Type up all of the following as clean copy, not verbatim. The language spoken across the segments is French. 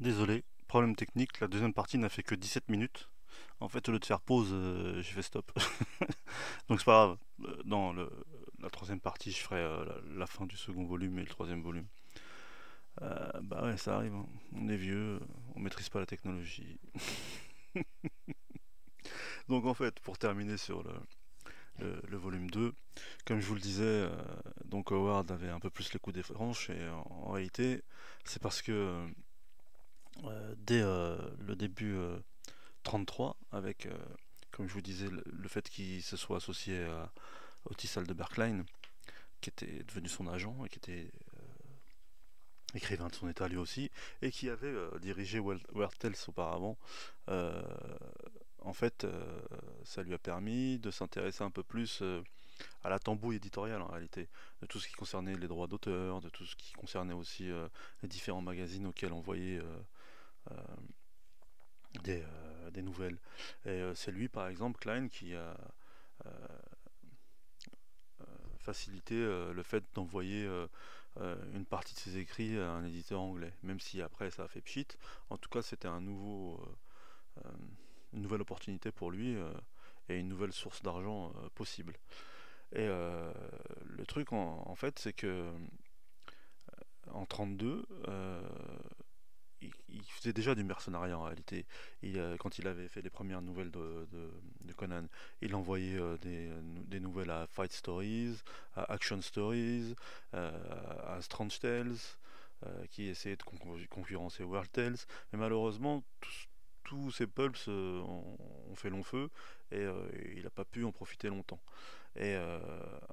Désolé, problème technique, la deuxième partie n'a fait que 17 minutes. En fait, au lieu de faire pause, j'ai fait stop. Donc c'est pas grave. Dans la troisième partie, je ferai la fin du second volume et le troisième volume. Bah ouais, ça arrive, hein. On est vieux, on maîtrise pas la technologie. Donc en fait, pour terminer sur le volume 2, comme je vous le disais, donc Howard avait un peu plus les coups des franches et en réalité, c'est parce que dès le début 33, avec, comme je vous disais, le fait qu'il se soit associé à Otis Alderberkline, qui était devenu son agent et qui était écrivain de son état lui aussi, et qui avait dirigé Weird Tales auparavant. Euh, en fait, ça lui a permis de s'intéresser un peu plus à la tambouille éditoriale en réalité, de tout ce qui concernait les droits d'auteur, de tout ce qui concernait aussi les différents magazines auxquels on voyait euh, des nouvelles. Et c'est lui, par exemple, Klein, qui a euh, facilité le fait d'envoyer une partie de ses écrits à un éditeur anglais, même si après ça a fait pchit. En tout cas, c'était euh, une nouvelle opportunité pour lui et une nouvelle source d'argent possible. Et le truc, en fait, c'est que en 32, il faisait déjà du mercenariat en réalité. Quand il avait fait les premières nouvelles de Conan, il envoyait des nouvelles à Fight Stories, à Action Stories, à Strange Tales, qui essayaient de concurrencer World Tales. Mais malheureusement, tous ces pulps ont fait long feu et il n'a pas pu en profiter longtemps. Et à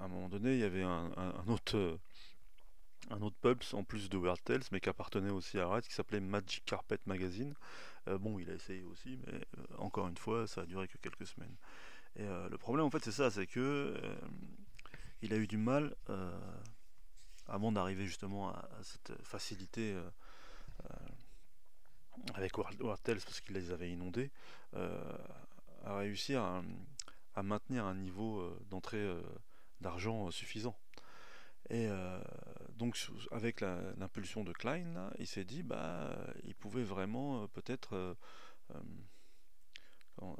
un moment donné, il y avait un autre pub en plus de Weird Tales, mais qui appartenait aussi à Red, qui s'appelait Magic Carpet Magazine. Bon, il a essayé aussi, mais encore une fois, ça a duré que quelques semaines. Et le problème, en fait, c'est ça, c'est que il a eu du mal, avant d'arriver justement à cette facilité avec Weird Tales, parce qu'il les avait inondés, euh, à réussir à maintenir un niveau d'entrée d'argent suffisant. Et donc avec l'impulsion de Klein, là, il s'est dit bah il pouvait vraiment peut-être euh,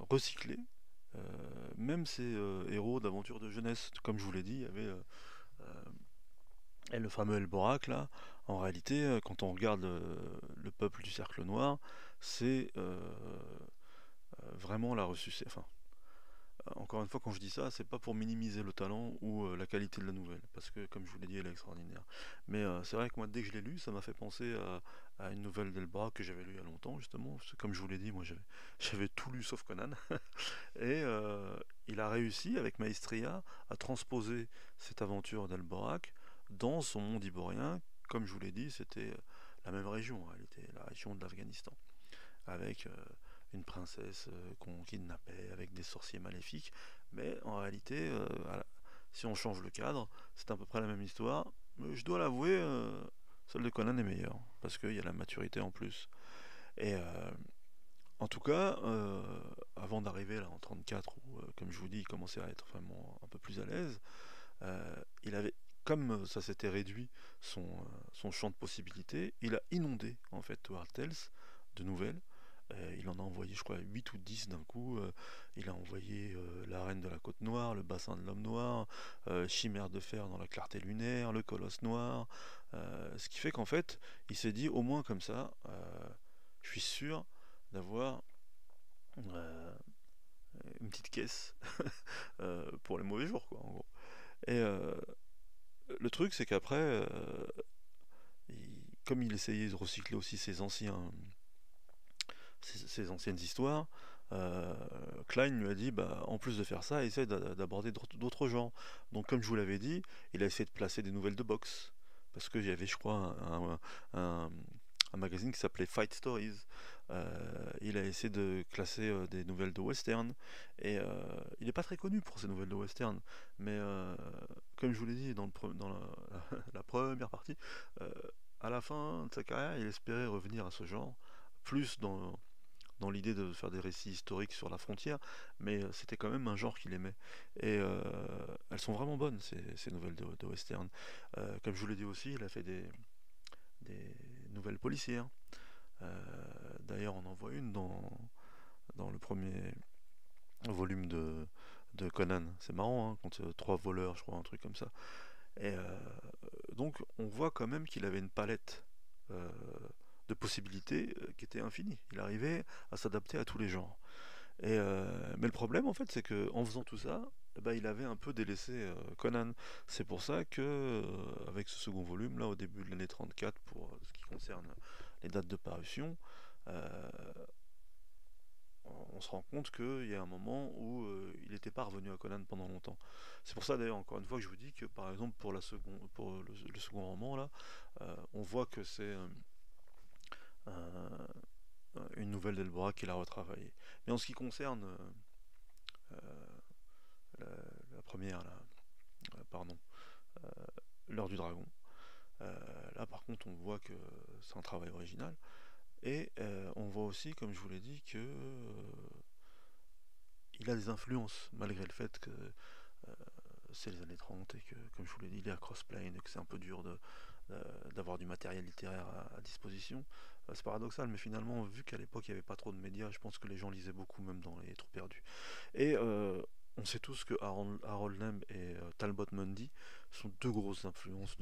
recycler même ces héros d'aventure de jeunesse. Comme je vous l'ai dit, il y avait et le fameux Elborak là. En réalité, quand on regarde le peuple du Cercle Noir, c'est vraiment la ressuscité. Enfin, encore une fois, quand je dis ça, c'est pas pour minimiser le talent ou la qualité de la nouvelle, parce que, comme je vous l'ai dit, elle est extraordinaire. Mais c'est vrai que moi, dès que je l'ai lu, ça m'a fait penser à une nouvelle d'Elbra que j'avais lue il y a longtemps, justement. Parce que, comme je vous l'ai dit, moi, j'avais tout lu sauf Conan. Et il a réussi, avec Maestria, à transposer cette aventure d'Elborak dans son monde iborien. Comme je vous l'ai dit, c'était la même région, en réalité, la région de l'Afghanistan avec une princesse qu'on kidnappait, avec des sorciers maléfiques. Mais en réalité, si on change le cadre, c'est à peu près la même histoire. Mais je dois l'avouer, celle de Conan est meilleure, parce qu'il y a la maturité en plus. Et en tout cas, avant d'arriver là en 34, où, comme je vous dis, il commençait à être vraiment un peu plus à l'aise, il avait, comme ça s'était réduit son champ de possibilités, il a inondé en fait War Tales de nouvelles. Il en a envoyé, je crois, 8 ou 10 d'un coup. Il a envoyé La Reine de la Côte Noire, Le Bassin de l'Homme Noir, Chimère de Fer dans la Clarté Lunaire, Le Colosse Noir. Ce qui fait qu'en fait, il s'est dit, au moins comme ça, je suis sûr d'avoir euh, une petite caisse pour les mauvais jours, quoi, en gros. Et le truc, c'est qu'après, comme il essayait de recycler aussi ses anciennes histoires, euh, Klein lui a dit, bah, en plus de faire ça, essaie d'aborder d'autres genres. Donc, comme je vous l'avais dit, il a essayé de placer des nouvelles de boxe. Parce qu'il y avait, je crois, un- un magazine qui s'appelait Fight Stories. Il a essayé de classer des nouvelles de western. Et il n'est pas très connu pour ces nouvelles de western. Mais comme je vous l'ai dit dans la première partie, euh, à la fin de sa carrière, il espérait revenir à ce genre, plus dans l'idée de faire des récits historiques sur la frontière, mais c'était quand même un genre qu'il aimait. Et elles sont vraiment bonnes, ces nouvelles de western. Comme je vous l'ai dit aussi, il a fait des nouvelles policières. D'ailleurs, on en voit une dans le premier volume de Conan. C'est marrant, hein, quand trois voleurs, je crois, un truc comme ça. Et donc, on voit quand même qu'il avait une palette euh, de possibilités qui était infinie. Il arrivait à s'adapter à tous les genres. Mais le problème, en fait, c'est que en faisant tout ça, eh ben, il avait un peu délaissé Conan. C'est pour ça que, avec ce second volume, là, au début de l'année 34, pour ce qui concerne les dates de parution, euh, on se rend compte qu'il y a un moment où il n'était pas revenu à Conan pendant longtemps. C'est pour ça, d'ailleurs, encore une fois, que je vous dis que, par exemple, pour le second roman, là, on voit que c'est euh, une nouvelle d'Elbora qu'il a retravaillée. Mais en ce qui concerne euh, la, la première, là, pardon, euh, l'heure du dragon. Là, par contre, on voit que c'est un travail original. Et on voit aussi, comme je vous l'ai dit, que il a des influences, malgré le fait que c'est les années 30 et que, comme je vous l'ai dit, il est à Crossplane et que c'est un peu dur d'avoir du matériel littéraire à disposition. C'est paradoxal, mais finalement, vu qu'à l'époque il n'y avait pas trop de médias, je pense que les gens lisaient beaucoup, même dans les Trous perdus. Et on sait tous que Harold Lamb et Talbot Mundy sont deux grosses influences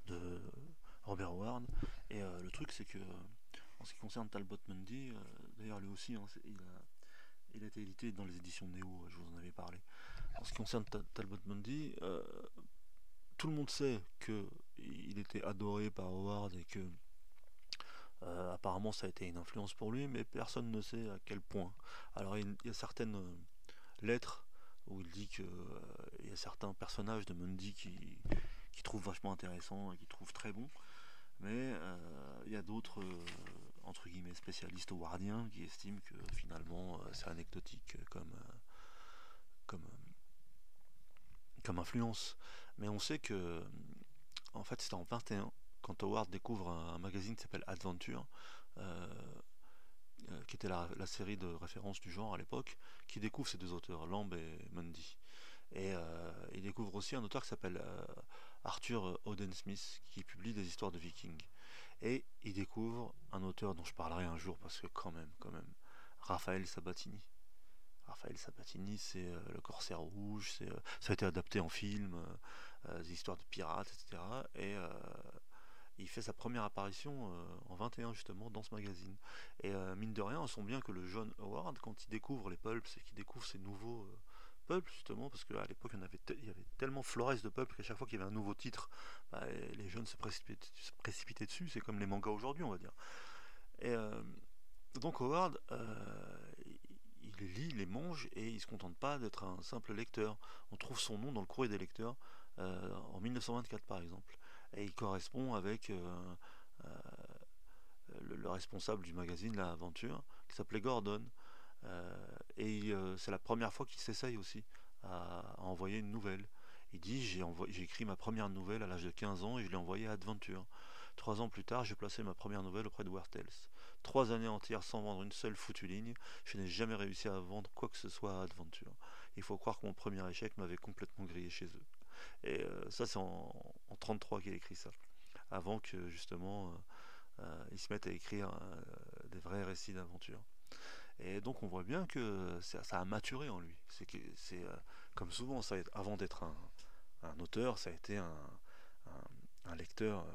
de Robert Howard. Et le truc, c'est que en ce qui concerne Talbot Mundy, d'ailleurs lui aussi, hein, il a été édité dans les éditions Néo, je vous en avais parlé. En ce qui concerne Talbot Mundy, tout le monde sait qu'il était adoré par Howard et que apparemment ça a été une influence pour lui, mais personne ne sait à quel point. Alors il y a certaines lettres où il dit qu'il y a certains personnages de Mundy qui trouve vachement intéressant et qui trouve très bon, mais il y a d'autres entre guillemets spécialistes howardiens qui estiment que finalement c'est anecdotique comme, comme influence. Mais on sait que en fait c'était en 21 quand Howard découvre un magazine qui s'appelle Adventure, euh, qui était la série de référence du genre à l'époque, qui découvre ces deux auteurs, Lamb et Mundy. Et il découvre aussi un auteur qui s'appelle Arthur Oden Smith, qui publie des histoires de vikings. Et il découvre un auteur dont je parlerai un jour, parce que quand même, Raphaël Sabatini. Raphaël Sabatini, c'est Le Corsaire Rouge, ça a été adapté en film, des histoires de pirates, etc. Et il fait sa première apparition en 21 justement dans ce magazine. Et mine de rien, on sent bien que le jeune Howard, quand il découvre les pulps et qu'il découvre ces nouveaux pulps justement, parce qu'à l'époque il y avait tellement florès de pulps qu'à chaque fois qu'il y avait un nouveau titre, bah, les jeunes se précipitaient dessus, c'est comme les mangas aujourd'hui on va dire. Et donc Howard, il les lit, il les mange et il se contente pas d'être un simple lecteur. On trouve son nom dans le courrier des lecteurs en 1924 par exemple. Et il correspond avec euh, le responsable du magazine La Aventure, qui s'appelait Gordon. C'est la première fois qu'il s'essaye aussi à envoyer une nouvelle. Il dit j'ai écrit ma première nouvelle à l'âge de 15 ans et je l'ai envoyée à Adventure. 3 ans plus tard, j'ai placé ma première nouvelle auprès de Wartels. 3 années entières sans vendre une seule foutue ligne, je n'ai jamais réussi à vendre quoi que ce soit à Adventure. Il faut croire que mon premier échec m'avait complètement grillé chez eux. Et ça, c'est en 33 qu'il écrit ça. Avant que justement ils se mettent à écrire des vrais récits d'aventure. Et donc on voit bien que ça a maturé en lui. C'est comme souvent, avant d'être un auteur, ça a été un lecteur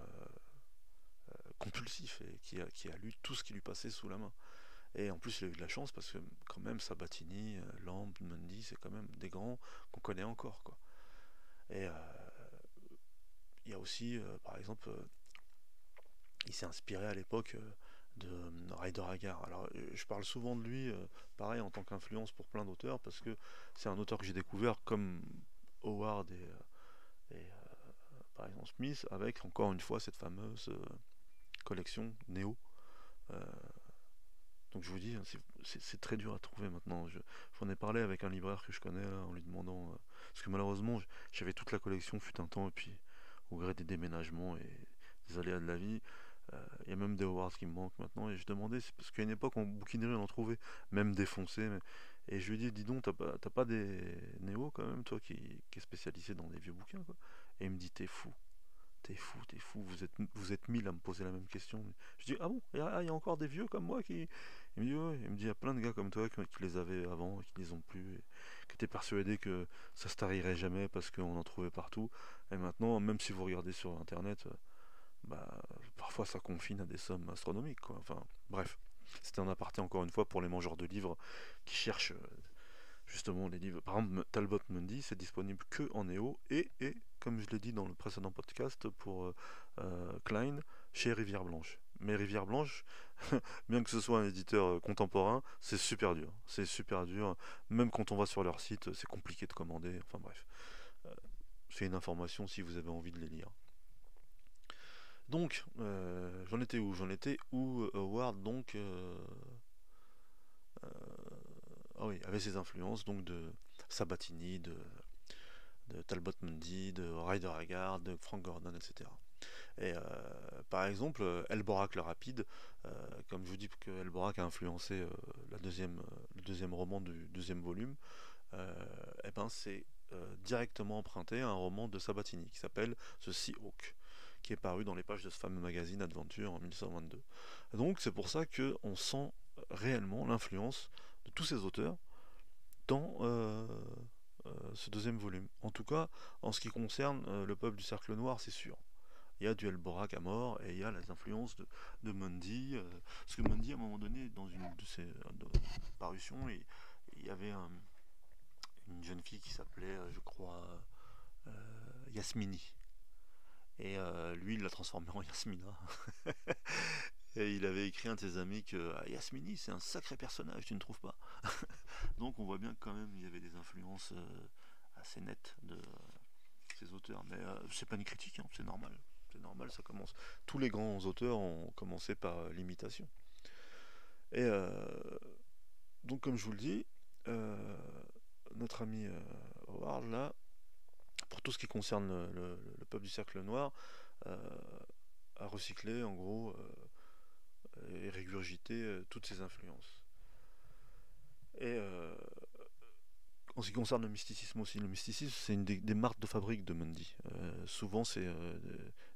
compulsif et qui a lu tout ce qui lui passait sous la main. Et en plus, il a eu de la chance parce que quand même Sabatini, Lamb, Mundy, c'est quand même des grands qu'on connaît encore, quoi. Et il y a aussi, par exemple, il s'est inspiré à l'époque de Ryder Haggard. Alors, je parle souvent de lui, pareil, en tant qu'influence pour plein d'auteurs, parce que c'est un auteur que j'ai découvert comme Howard par exemple Smith, avec encore une fois cette fameuse collection Néo. Euh, donc je vous dis, hein, c'est très dur à trouver maintenant. J'en ai parlé avec un libraire que je connais là, en lui demandant, parce que malheureusement j'avais toute la collection fut un temps, et puis au gré des déménagements et des aléas de la vie, il y a même des awards qui me manquent maintenant. Et je demandais, c'est parce qu'à une époque en bouquinerie on en trouvait, même défoncés. Et je lui ai dit, dis donc, t'as pas des néos quand même, toi qui est spécialisé dans des vieux bouquins, quoi. Et il me dit, t'es fou, vous êtes 1000 à me poser la même question. Je dis, ah bon, il y a encore des vieux comme moi qui. Il me dit, ouais, il me dit, il y a plein de gars comme toi qui les avaient avant et qui les ont plus, et qui étaient persuadés que ça se tarirait jamais parce qu'on en trouvait partout. Et maintenant, même si vous regardez sur internet, bah, parfois ça confine à des sommes astronomiques, quoi. Enfin, bref. C'était un aparté encore une fois pour les mangeurs de livres qui cherchent justement les livres. Par exemple, Talbot Mundi, c'est disponible que en EO et comme je l'ai dit dans le précédent podcast pour Klein, chez Rivière Blanche. Mais Rivière Blanche, bien que ce soit un éditeur contemporain, c'est super dur. C'est super dur. Même quand on va sur leur site, c'est compliqué de commander. Enfin bref, euh, c'est une information si vous avez envie de les lire. Donc, j'en étais où? J'en étais où Howard donc ah oui, avait ses influences donc de Sabatini, de Talbot Mundi, de Ryder Haggard, de Frank Gordon, etc. Et par exemple, Elborak le Rapide, comme je vous dis que Elborak a influencé le deuxième roman du deuxième volume, et ben c'est directement emprunté à un roman de Sabatini qui s'appelle The Sea Hawk, qui est paru dans les pages de ce fameux magazine Adventure en 1922. Donc c'est pour ça qu'on sent réellement l'influence de tous ces auteurs dans ce deuxième volume. En tout cas, en ce qui concerne le peuple du Cercle Noir, c'est sûr. Il y a du Elborak à mort et il y a les influences de Mundy. Parce que Mundy, à un moment donné, dans une de ses parutions, il y avait une jeune fille qui s'appelait, je crois, Yasmini. Et lui, il l'a transformée en Yasmina. Et il avait écrit à un de ses amis que Yasmini, c'est un sacré personnage, tu ne trouves pas? Donc on voit bien que quand même il y avait des influences assez nettes de ces auteurs. Mais c'est pas une critique, hein, c'est normal. C'est normal, ça commence. Tous les grands auteurs ont commencé par l'imitation. Et donc comme je vous le dis, euh, notre ami Howard là, pour tout ce qui concerne le peuple du cercle noir, euh, a recyclé en gros et régurgité toutes ces influences. Et en ce qui concerne le mysticisme aussi, le mysticisme c'est une des marques de fabrique de Mundy. Souvent c'est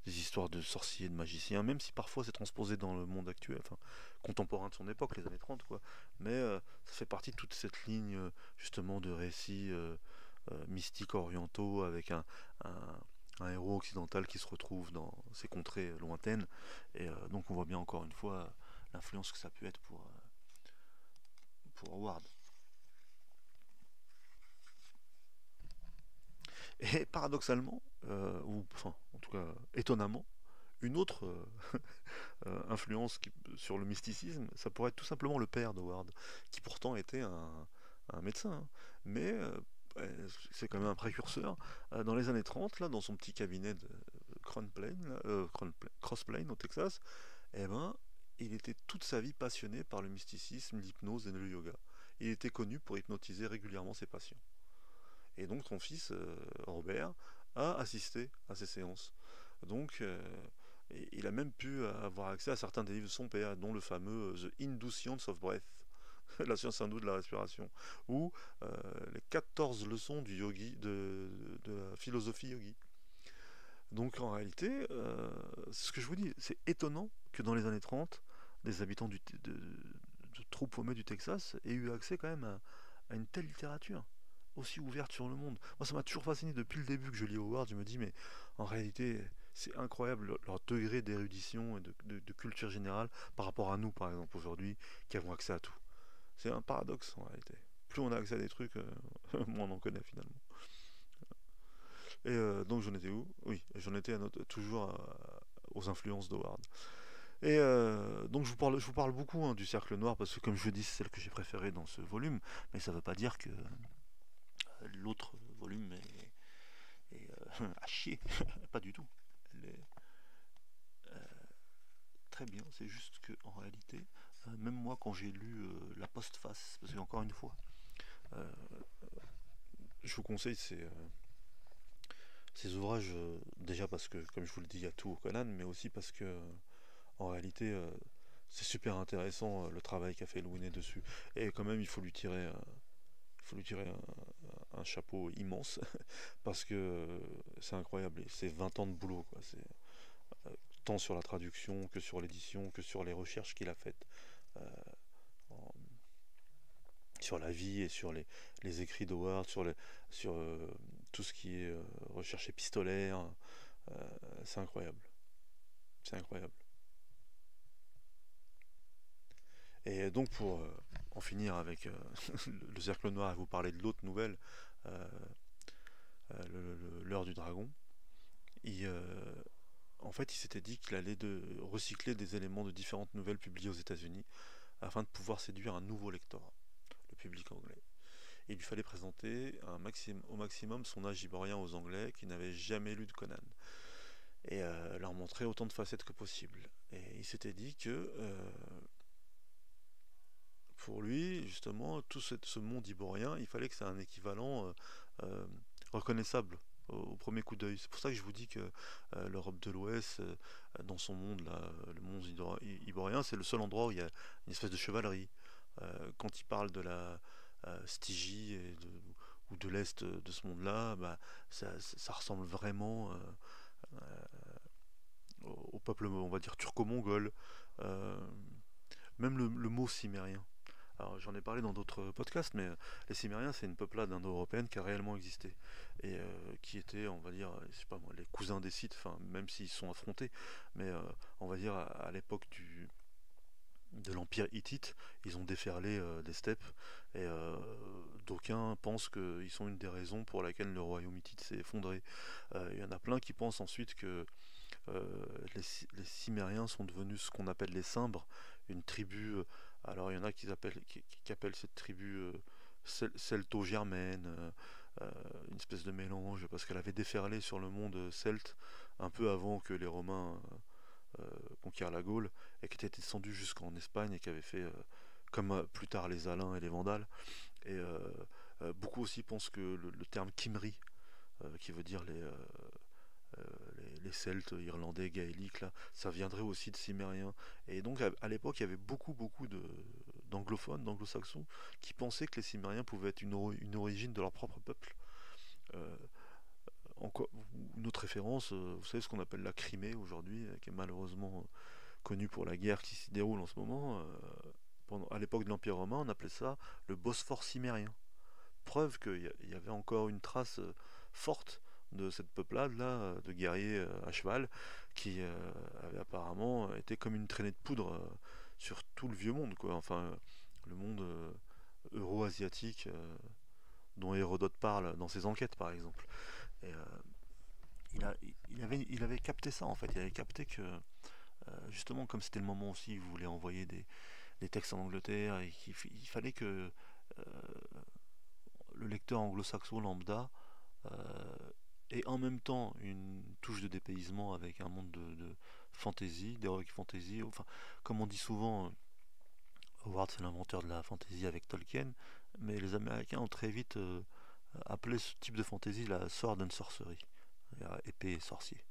des histoires de sorciers, de magiciens, même si parfois c'est transposé dans le monde actuel, enfin contemporain de son époque, les années 30 quoi. Mais ça fait partie de toute cette ligne justement de récits mystiques orientaux avec un- un héros occidental qui se retrouve dans ces contrées lointaines. Et donc on voit bien encore une fois l'influence que ça a pu être pour Howard. Et paradoxalement, ou enfin en tout cas étonnamment, une autre influence sur le mysticisme, ça pourrait être tout simplement le père d'Howard, qui pourtant était un médecin, hein. Mais ouais, c'est quand même un précurseur. Dans les années 30, là, dans son petit cabinet de Cross Plain au Texas, eh ben, il était toute sa vie passionné par le mysticisme, l'hypnose et le yoga. Il était connu pour hypnotiser régulièrement ses patients. Et donc son fils, Robert, a assisté à ces séances. Donc il a même pu avoir accès à certains des livres de son père, dont le fameux The Hindu Science of Breath, la science hindoue de la respiration, ou euh, les 14 leçons du yogi, de la philosophie yogi. Donc en réalité, c'est ce que je vous dis, c'est étonnant que dans les années 30, des habitants de troupes paumées du Texas aient eu accès quand même à une telle littérature aussi ouverte sur le monde. Moi, ça m'a toujours fasciné depuis le début que je lis Howard. Je me dis, mais en réalité, c'est incroyable leur degré d'érudition et de culture générale par rapport à nous, par exemple, aujourd'hui, qui avons accès à tout. C'est un paradoxe en réalité. Plus on a accès à des trucs, moins on en connaît finalement. Et donc j'en étais où? Oui, j'en étais toujours aux influences d'Howard. Et donc je vous parle beaucoup hein, du Cercle Noir parce que comme je vous dis c'est celle que j'ai préférée dans ce volume, mais ça ne veut pas dire que l'autre volume est à chier, pas du tout. Elle est très bien, c'est juste que en réalité, même moi quand j'ai lu La Postface, parce qu'encore une fois, euh, je vous conseille ces ouvrages déjà parce que comme je vous le dis il y a tout au Conan, mais aussi parce que en réalité c'est super intéressant le travail qu'a fait Louinet dessus. Et quand même il faut lui tirer un chapeau immense parce que c'est incroyable. C'est 20 ans de boulot quoi. tant sur la traduction que sur l'édition, que sur les recherches qu'il a faites euh, en- sur la vie et sur les écrits d'Howard, sur tout ce qui est recherche épistolaire. Euh, c'est incroyable, c'est incroyable. Et donc pour en finir avec le cercle noir et vous parler de l'autre nouvelle, euh, l'heure du dragon, il, en fait il s'était dit qu'il allait recycler des éléments de différentes nouvelles publiées aux États-Unis afin de pouvoir séduire un nouveau lectorat, le public anglais. Et il lui fallait présenter au maximum son âge iborien aux Anglais qui n'avaient jamais lu de Conan et leur montrer autant de facettes que possible. Et il s'était dit que pour lui, justement, tout ce monde iborien, il fallait que c'est un équivalent euh, reconnaissable au premier coup d'œil. C'est pour ça que je vous dis que l'Europe de l'Ouest, dans son monde, là, le monde iborien, c'est le seul endroit où il y a une espèce de chevalerie. Quand il parle de la Stygie ou de l'Est de ce monde-là, bah, ça ressemble vraiment au peuple, on va dire, turco-mongol. Euh, Même le mot cimérien. Alors j'en ai parlé dans d'autres podcasts, mais les Cimériens, c'est une peuplade indo-européenne qui a réellement existé et qui était, on va dire, je sais pas moi, les cousins des Scythes, enfin même s'ils se sont affrontés, mais on va dire à l'époque de l'Empire hittite, ils ont déferlé des steppes et d'aucuns pensent qu'ils sont une des raisons pour laquelle le royaume hittite s'est effondré. Il y en a plein qui pensent ensuite que les Cimériens sont devenus ce qu'on appelle les Cimbres, une tribu. Alors il y en a qui appellent cette tribu celto-germaine, une espèce de mélange, parce qu'elle avait déferlé sur le monde celte un peu avant que les Romains conquièrent la Gaule, et qui était descendue jusqu'en Espagne et qui avait fait, comme plus tard les Alains et les Vandales. Et beaucoup aussi pensent que le terme Kimri, qui veut dire euh, les Celtes, Irlandais, gaéliques, là, ça viendrait aussi de Cimériens. Et donc à l'époque, il y avait beaucoup d'anglophones, d'anglo-saxons, qui pensaient que les Cimériens pouvaient être une origine de leur propre peuple. Euh, une autre référence, vous savez ce qu'on appelle la Crimée aujourd'hui, qui est malheureusement connue pour la guerre qui s'y déroule en ce moment. À l'époque de l'Empire romain, on appelait ça le Bosphore cimérien. Preuve qu'il y avait encore une trace forte de cette peuplade-là, de guerriers à cheval, qui avait apparemment été comme une traînée de poudre sur tout le vieux monde, quoi. Enfin, le monde euro-asiatique dont Hérodote parle dans ses enquêtes, par exemple. Et il avait capté ça, en fait. Il avait capté que, justement, comme c'était le moment aussi, il voulait envoyer des textes en Angleterre, et qu'il fallait que le lecteur anglo-saxon lambda euh, ait en même temps une touche de dépaysement avec un monde de fantasy, d'heroic fantasy. Enfin, comme on dit souvent, Howard c'est l'inventeur de la fantasy avec Tolkien, mais les Américains ont très vite appelé ce type de fantasy la sword and sorcery, c'est-à-dire épée et sorcier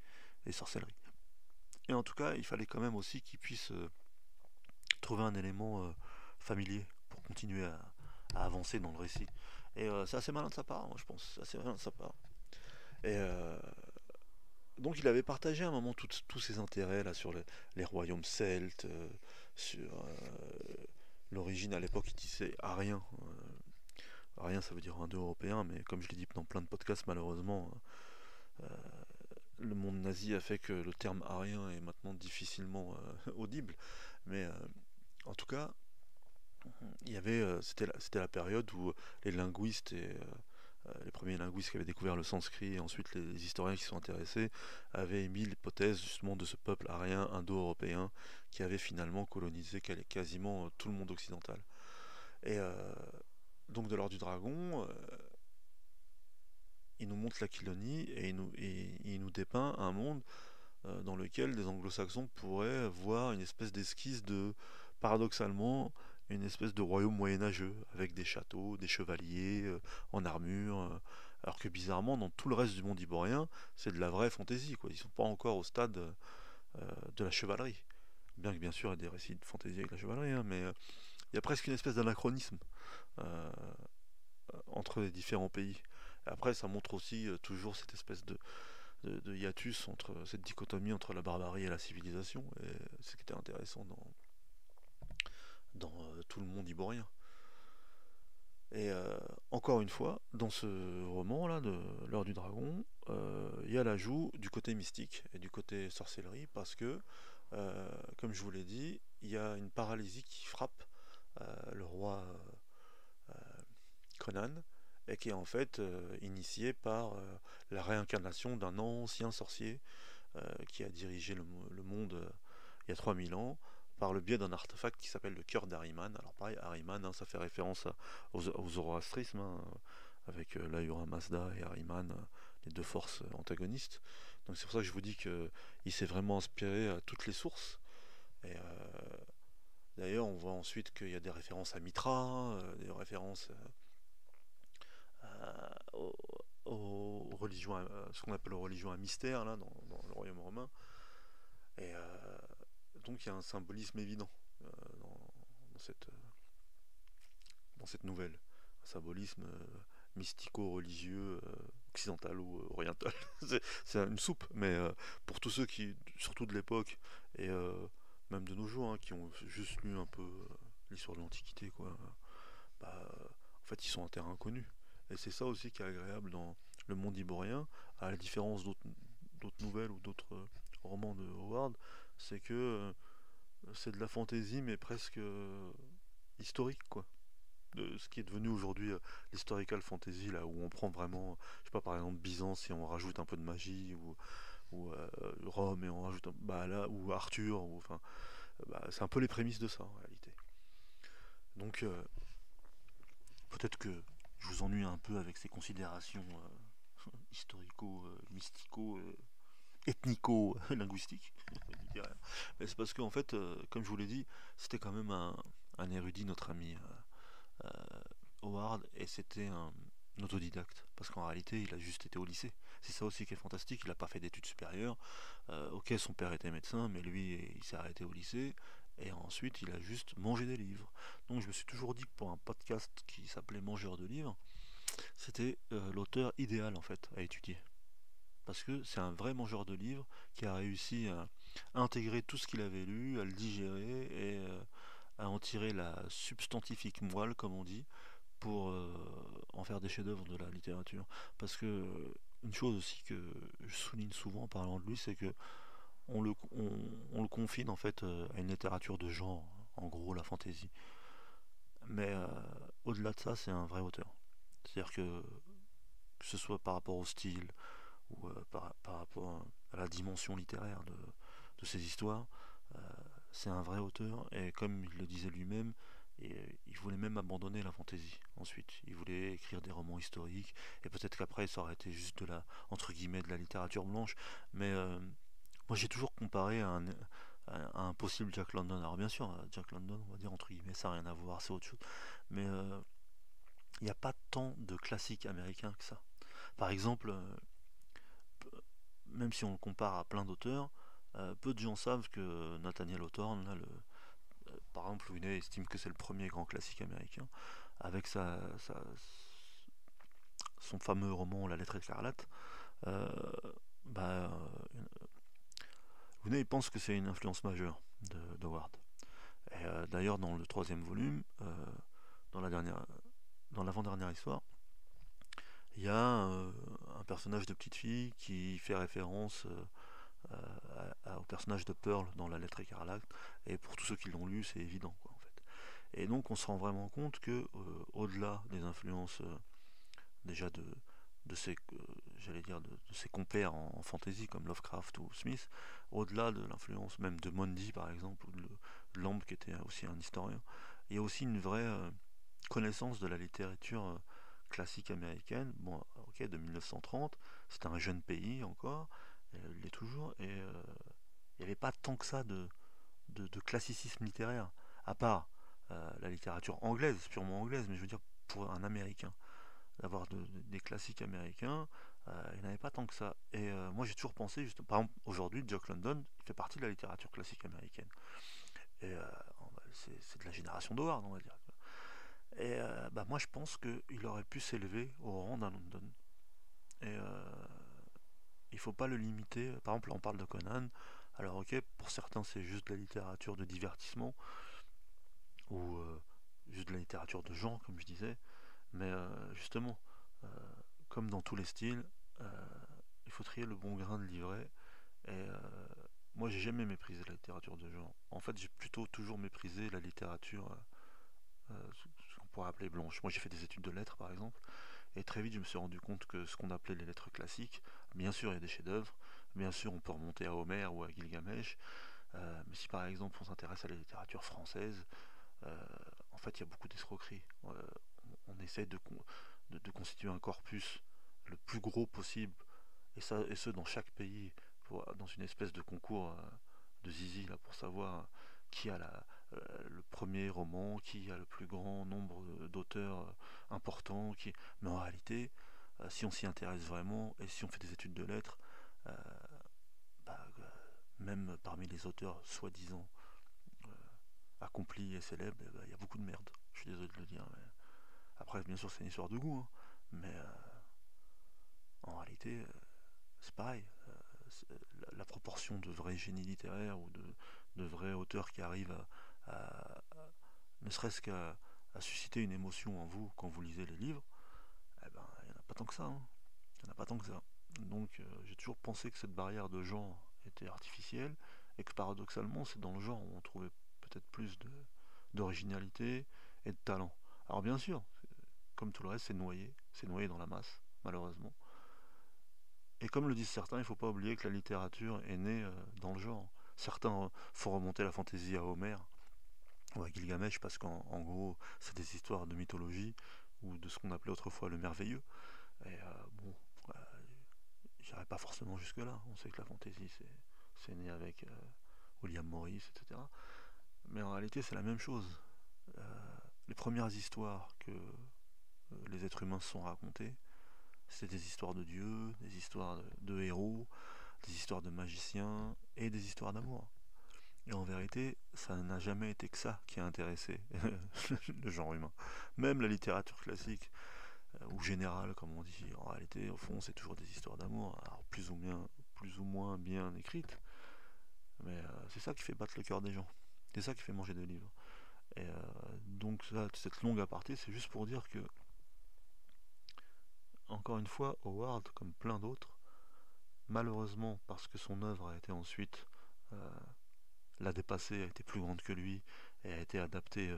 et sorcellerie. Et en tout cas, il fallait quand même aussi qu'ils puissent trouver un élément familier pour continuer à avancer dans le récit. Et c'est assez malin de sa part, moi je pense. C'est assez malin de sa part. Et donc il avait partagé à un moment tous ses intérêts là sur les royaumes celtes, sur l'origine à l'époque il disait arien. Arien ça veut dire indo-européen, mais comme je l'ai dit dans plein de podcasts malheureusement, euh, le monde nazi a fait que le terme arien est maintenant difficilement audible. Mais en tout cas, il y avait, c'était la période où les linguistes et les premiers linguistes qui avaient découvert le sanskrit et ensuite les historiens qui sont intéressés avaient émis l'hypothèse justement de ce peuple arien indo-européen qui avait finalement colonisé quasiment tout le monde occidental. Et donc de l'ordre du dragon, il nous montre l'Aquilonie et il nous dépeint un monde dans lequel des anglo-saxons pourraient voir une espèce d'esquisse de, paradoxalement, une espèce de royaume moyenâgeux, avec des châteaux, des chevaliers en armure, alors que bizarrement, dans tout le reste du monde iborien, c'est de la vraie fantaisie, quoi. Ils sont pas encore au stade de la chevalerie. Bien que bien sûr, il y a des récits de fantaisie avec la chevalerie, hein, mais il y a presque une espèce d'anachronisme euh, entre les différents pays. Après, ça montre aussi toujours cette espèce de hiatus entre cette dichotomie entre la barbarie et la civilisation, et c'est ce qui était intéressant dans tout le monde iborien. Et encore une fois, dans ce roman-là, de l'Heure du Dragon, il y a l'ajout du côté mystique et du côté sorcellerie, parce que, comme je vous l'ai dit, il y a une paralysie qui frappe le roi Conan, et qui est en fait initiée par la réincarnation d'un ancien sorcier qui a dirigé le monde il y a 3000 ans, par le biais d'un artefact qui s'appelle le cœur d'Ahriman. Alors pareil, Ahriman, hein, ça fait référence au zoroastrisme, hein, avec l'Ahura Mazda et Ahriman, les deux forces antagonistes. Donc c'est pour ça que je vous dis qu'il s'est vraiment inspiré à toutes les sources. Et d'ailleurs, on voit ensuite qu'il y a des références à Mitra, des références aux, aux religions, ce qu'on appelle aux religions à mystère là, dans le royaume romain. Et donc il y a un symbolisme évident euh, dans, dans dans cette nouvelle. Un symbolisme mystico-religieux, occidentalo-oriental. C'est une soupe, mais pour tous ceux qui, surtout de l'époque, et même de nos jours, hein, qui ont juste lu un peu l'histoire de l'Antiquité, quoi, bah, en fait, ils sont un terrain inconnu. Et c'est ça aussi qui est agréable dans le monde iborien, à la différence d'autres nouvelles ou d'autres romans de Howard, c'est que c'est de la fantaisie, mais presque historique, quoi. De ce qui est devenu aujourd'hui l'historical fantasy, là où on prend vraiment, je sais pas, par exemple Byzance et on rajoute un peu de magie, ou Rome et on rajoute, bah là, ou Arthur, ou enfin, bah, c'est un peu les prémices de ça en réalité. Donc peut-être que je vous ennuie un peu avec ces considérations historico, mystico, ethnico-linguistiques, littéraires. Mais c'est parce qu'en fait, comme je vous l'ai dit, c'était quand même un érudit, notre ami Howard, et c'était un autodidacte. Parce qu'en réalité, il a juste été au lycée. C'est ça aussi qui est fantastique, il n'a pas fait d'études supérieures. Ok, son père était médecin, mais lui, il s'est arrêté au lycée. Et ensuite, il a juste mangé des livres. Donc je me suis toujours dit que pour un podcast qui s'appelait Mangeur de livres, c'était l'auteur idéal en fait à étudier. Parce que c'est un vrai mangeur de livres qui a réussi à intégrer tout ce qu'il avait lu, à le digérer et à en tirer la substantifique moelle, comme on dit, pour en faire des chefs-d'œuvre de la littérature. Parce que une chose aussi que je souligne souvent en parlant de lui, c'est que on le confine en fait à une littérature de genre, en gros la fantaisie. Mais au-delà de ça, c'est un vrai auteur. C'est-à-dire que ce soit par rapport au style ou par rapport à la dimension littéraire de ses histoires, euh, c'est un vrai auteur. Et comme il le disait lui-même, il voulait même abandonner la fantaisie ensuite. Il voulait écrire des romans historiques, et peut-être qu'après ça aurait été juste de la, entre guillemets, de la littérature blanche. Mais moi j'ai toujours comparé à un possible Jack London. Alors bien sûr, Jack London, on va dire entre guillemets, ça n'a rien à voir, c'est autre chose. Mais il n'y a pas tant de classiques américains que ça. Par exemple, même si on le compare à plein d'auteurs, peu de gens savent que Nathaniel Hawthorne, là, par exemple, Louis estime que c'est le premier grand classique américain, avec son fameux roman La lettre écarlate. Euh, bah, Louis pense que c'est une influence majeure de Howard. Et d'ailleurs, dans le troisième volume, dans la dernière, dans l'avant-dernière histoire, il y a un personnage de petite fille qui fait référence au personnage de Pearl dans La lettre écarlate, et pour tous ceux qui l'ont lu, c'est évident, quoi, en fait. Et donc on se rend vraiment compte que au-delà des influences déjà de ses j'allais dire de ses compères en fantasy comme Lovecraft ou Smith, au-delà de l'influence même de Mondi par exemple, ou de Lamb qui était aussi un historien, il y a aussi une vraie connaissance de la littérature classique américaine, bon, ok, de 1930, c'est un jeune pays encore, il l'est toujours, et il n'y avait pas tant que ça de classicisme littéraire, à part la littérature anglaise, purement anglaise, mais je veux dire pour un américain, d'avoir des classiques américains, il n'y en avait pas tant que ça. Et moi j'ai toujours pensé, juste, par exemple aujourd'hui, Jack London il fait partie de la littérature classique américaine. Et c'est de la génération d'Howard, on va dire. Et bah, moi je pense qu'il aurait pu s'élever au rang d'un London. Et il faut pas le limiter. Par exemple, là, on parle de Conan. Alors, ok, pour certains, c'est juste de la littérature de divertissement ou juste de la littérature de genre, comme je disais. Mais justement, euh, comme dans tous les styles, euh, il faut trier le bon grain de livret. Et moi, j'ai jamais méprisé la littérature de genre. En fait, j'ai plutôt toujours méprisé la littérature, ce qu'on pourrait appeler blanche. Moi, j'ai fait des études de lettres, par exemple, et très vite, je me suis rendu compte que ce qu'on appelait les lettres classiques, bien sûr, il y a des chefs-d'œuvre, bien sûr, on peut remonter à Homère ou à Gilgamesh, mais si par exemple on s'intéresse à la littérature française, euh, en fait, il y a beaucoup d'escroqueries. On essaie de constituer un corpus le plus gros possible, et ce dans chaque pays, dans une espèce de concours de zizi là, pour savoir qui a le premier roman, qui a le plus grand nombre d'auteurs importants. Mais en réalité, si on s'y intéresse vraiment et si on fait des études de lettres, euh, même parmi les auteurs soi-disant accomplis et célèbres, il y a beaucoup de merde. Je suis désolé de le dire. Mais... Après, bien sûr, c'est une histoire de goût, hein, mais en réalité, c'est pareil. La proportion de vrais génies littéraires ou de vrais auteurs qui arrivent ne serait-ce qu'à susciter une émotion en vous quand vous lisez les livres, eh ben, il n'y en a pas tant que ça. Hein. Il n'y en a pas tant que ça. Donc j'ai toujours pensé que cette barrière de genre était artificielle et que paradoxalement c'est dans le genre où on trouvait peut-être plus d'originalité et de talent. Alors bien sûr, comme tout le reste, c'est noyé dans la masse, malheureusement. Et comme le disent certains, il ne faut pas oublier que la littérature est née dans le genre. Certains font remonter la fantaisie à Homère ou à Gilgamesh parce qu'en gros, c'est des histoires de mythologie ou de ce qu'on appelait autrefois le merveilleux. Et bon, euh, j'irai pas forcément jusque-là. On sait que la fantaisie, c'est né avec William Morris, etc. Mais en réalité, c'est la même chose. Les premières histoires que les êtres humains se sont racontées, c'est des histoires de dieux, des histoires de héros, des histoires de magiciens et des histoires d'amour. Et en vérité, ça n'a jamais été que ça qui a intéressé le genre humain. Même la littérature classique, ou générale, comme on dit, en réalité, au fond, c'est toujours des histoires d'amour, alors plus ou moins bien écrites, mais c'est ça qui fait battre le cœur des gens. C'est ça qui fait manger des livres. Et donc, ça, cette longue aparté, c'est juste pour dire que, encore une fois, Howard, comme plein d'autres, malheureusement, parce que son œuvre a été ensuite l'a dépassé, a été plus grande que lui et a été adaptée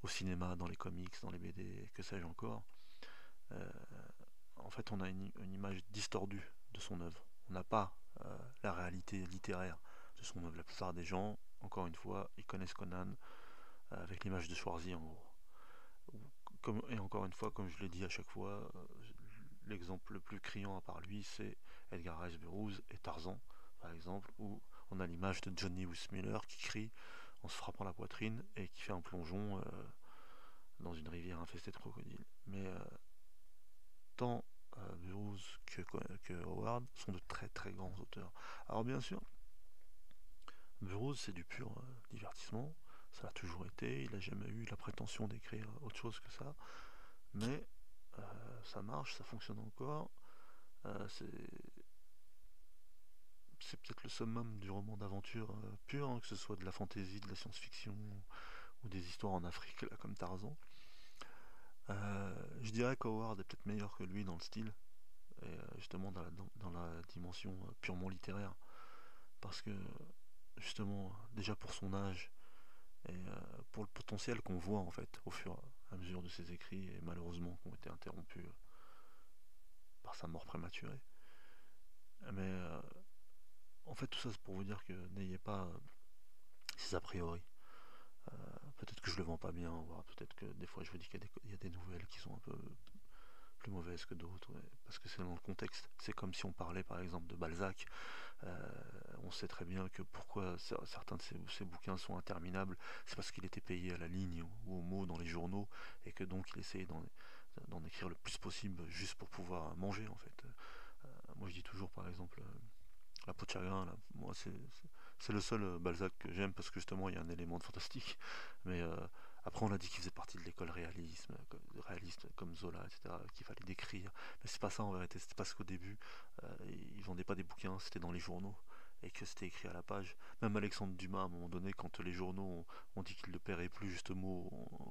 au cinéma, dans les comics, dans les BD, que sais-je encore. Euh, En fait, on a une image distordue de son œuvre. On n'a pas la réalité littéraire de son œuvre. La plupart des gens, encore une fois, ils connaissent Conan avec l'image de Schwarzy en gros. Et encore une fois, comme je l'ai dit à chaque fois, l'exemple le plus criant à part lui, c'est Edgar Rice Burroughs et Tarzan, par exemple, où on a l'image de Johnny Weissmuller qui crie en se frappant la poitrine et qui fait un plongeon dans une rivière infestée de crocodiles. Mais tant Burroughs que Howard sont de très très grands auteurs. Alors bien sûr, Burroughs c'est du pur divertissement, ça l'a toujours été, il n'a jamais eu la prétention d'écrire autre chose que ça, mais ça marche, ça fonctionne encore. C'est peut-être le summum du roman d'aventure pur, hein, que ce soit de la fantasy, de la science-fiction ou des histoires en Afrique, là, comme Tarzan. Je dirais qu'Howard est peut-être meilleur que lui dans le style, et justement dans la dimension purement littéraire, parce que justement, déjà pour son âge, et pour le potentiel qu'on voit en fait au fur et à mesure de ses écrits, et malheureusement qui ont été interrompus par sa mort prématurée. Mais en fait, tout ça c'est pour vous dire que n'ayez pas ces a priori. Euh, Peut-être que je le vends pas bien, voire peut-être que des fois je vous dis qu'il y a des nouvelles qui sont un peu plus mauvaises que d'autres, ouais, parce que c'est dans le contexte. C'est comme si on parlait par exemple de Balzac. On sait très bien que pourquoi certains de ces bouquins sont interminables, c'est parce qu'il était payé à la ligne ou au mot dans les journaux, et que donc il essayait d'en écrire le plus possible juste pour pouvoir manger en fait. Moi je dis toujours par exemple La peau de chagrin, là, moi c'est le seul Balzac que j'aime parce que justement il y a un élément de fantastique, mais Après, on a dit qu'il faisait partie de l'école réaliste comme Zola, etc., qu'il fallait décrire. Mais c'est pas ça en vérité, c'était parce qu'au début, ils vendaient pas des bouquins, c'était dans les journaux, et que c'était écrit à la page. Même Alexandre Dumas, à un moment donné, quand les journaux ont dit qu'il ne paierait plus juste au mot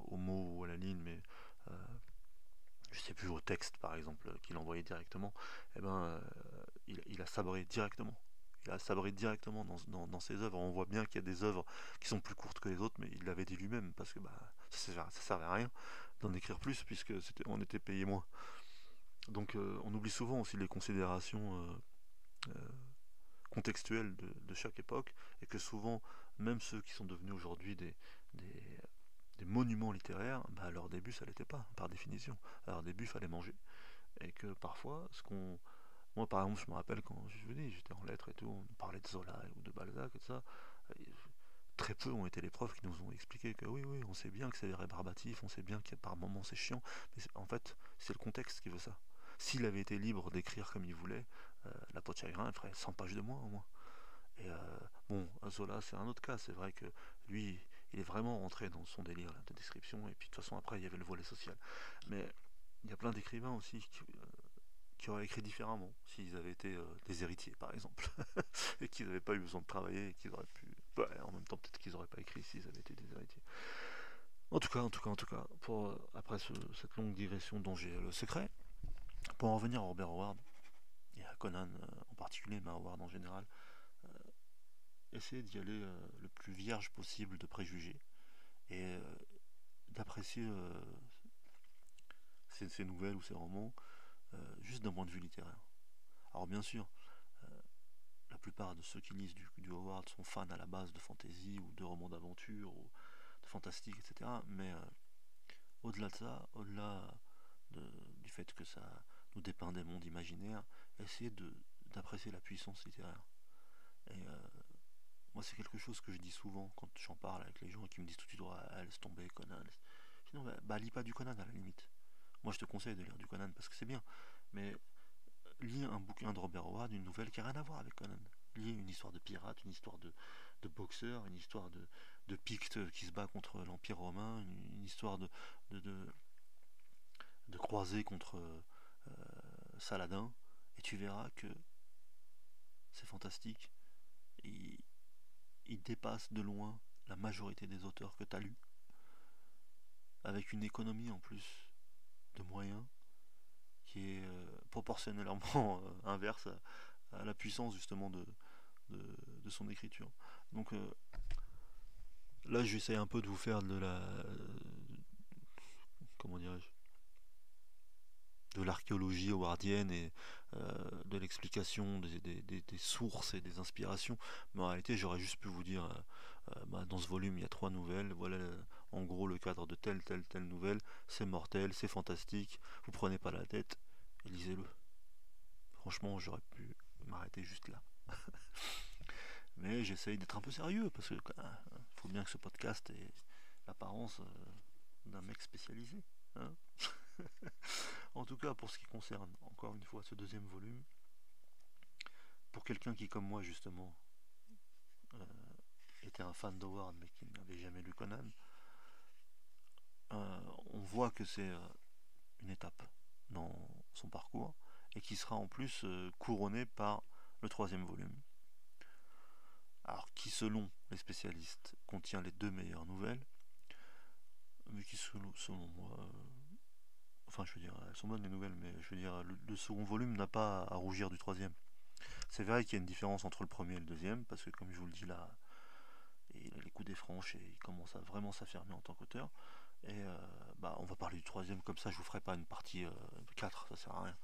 ou à la ligne, mais euh, je sais plus, au texte par exemple, qu'il envoyait directement, eh ben, il a sabré directement. Il a sabré directement dans ses œuvres. On voit bien qu'il y a des œuvres qui sont plus courtes que les autres, mais il l'avait dit lui-même, parce que bah, ça servait à rien d'en écrire plus, puisque on était payé moins. Donc on oublie souvent aussi les considérations euh, contextuelles de chaque époque, et que souvent, même ceux qui sont devenus aujourd'hui des, des monuments littéraires, bah, à leur début ça l'était pas, par définition. À leur début il fallait manger. Et que parfois, moi par exemple, je me rappelle quand j'étais en lettres et tout, on parlait de Zola ou de Balzac et tout ça. Très peu ont été les profs qui nous ont expliqué que oui, oui, on sait bien que c'est rébarbatif, on sait bien que par moments c'est chiant, mais en fait, c'est le contexte qui veut ça. S'il avait été libre d'écrire comme il voulait, la peau de chagrin, elle ferait 100 pages de moins au moins. Et bon, Zola, c'est un autre cas. C'est vrai que lui, il est vraiment rentré dans son délire là, de description. Et puis de toute façon, après, il y avait le volet social. Mais il y a plein d'écrivains aussi qui auraient écrit différemment s'ils avaient été des héritiers, par exemple, et qu'ils n'avaient pas eu besoin de travailler et qu'ils auraient pu. Ouais, en même temps, peut-être qu'ils n'auraient pas écrit s'ils avaient été des héritiers. En tout cas, pour après cette longue digression dont j'ai le secret, pour en revenir à Robert Howard et à Conan en particulier, mais à Howard en général, essayer d'y aller le plus vierge possible de préjugés et d'apprécier ces nouvelles ou ces romans juste d'un point de vue littéraire. Alors bien sûr, la plupart de ceux qui lisent du Howard sont fans à la base de fantasy ou de romans d'aventure ou de fantastique, etc. Mais au-delà de ça, du fait que ça nous dépeint des mondes imaginaires, essayer d'apprécier la puissance littéraire. Et moi, c'est quelque chose que je dis souvent quand j'en parle avec les gens qui me disent tout de suite: ouais, laisse tomber Conan. Je dis non, bah, lis pas du Conan à la limite. Moi, je te conseille de lire du Conan parce que c'est bien. Mais lis un bouquin de Robert Howard, une nouvelle qui n'a rien à voir avec Conan. Lis une histoire de pirate, une histoire de boxeur, une histoire de Picte qui se bat contre l'Empire romain, une histoire de croisée contre Saladin. Et tu verras que c'est fantastique. Il, il dépasse de loin la majorité des auteurs que tu as lus, avec une économie en plus de moyens qui est proportionnellement inverse à la puissance justement de son écriture. Donc là j'essaie un peu de vous faire de la comment dirais-je de l'archéologie howardienne et de l'explication des sources et des inspirations. Mais en réalité, j'aurais juste pu vous dire, bah, dans ce volume, il y a 3 nouvelles. Voilà, en gros, le cadre de telle nouvelle. C'est mortel, c'est fantastique. Vous prenez pas la tête et lisez-le. Franchement, j'aurais pu m'arrêter juste là. Mais j'essaye d'être un peu sérieux parce que faut bien que ce podcast ait l'apparence d'un mec spécialisé. Hein. En tout cas, pour ce qui concerne, encore une fois, ce deuxième volume, pour quelqu'un qui, comme moi, justement, euh, était un fan d'Howard mais qui n'avait jamais lu Conan, on voit que c'est une étape dans son parcours et qui sera en plus couronné par le troisième volume. Alors, qui, selon les spécialistes, contient les 2 meilleures nouvelles, mais qui, selon moi, enfin, je veux dire, elles sont bonnes les nouvelles, mais je veux dire, le second volume n'a pas à rougir du troisième. C'est vrai qu'il y a une différence entre le premier et le deuxième, parce que comme je vous le dis là, il a les coups des franches et il commence à vraiment s'affirmer en tant qu'auteur. Et bah, on va parler du troisième, comme ça je vous ferai pas une partie 4, ça sert à rien.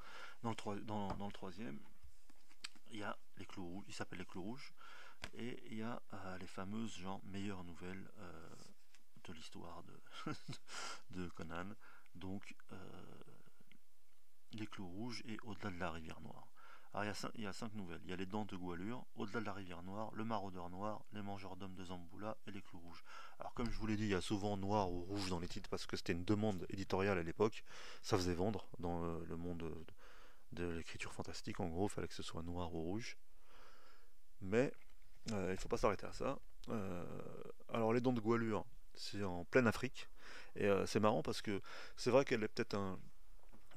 Dans le troisième, il y a les clous rouges, il s'appelle les clous rouges, et il y a les fameuses genre meilleures nouvelles de l'histoire de Conan. Donc les clous rouges et au-delà de la rivière noire. Alors il y a 5 nouvelles. Il y a les dents de Goualure, au-delà de la rivière noire, le maraudeur noir, les mangeurs d'hommes de Zamboula et les clous rouges. Alors comme je vous l'ai dit, il y a souvent noir ou rouge dans les titres parce que c'était une demande éditoriale à l'époque. Ça faisait vendre dans le monde de l'écriture fantastique. En gros, il fallait que ce soit noir ou rouge. Mais il ne faut pas s'arrêter à ça. Alors les dents de Goualure, C'est en pleine Afrique. Et c'est marrant parce que c'est vrai qu'elle est peut-être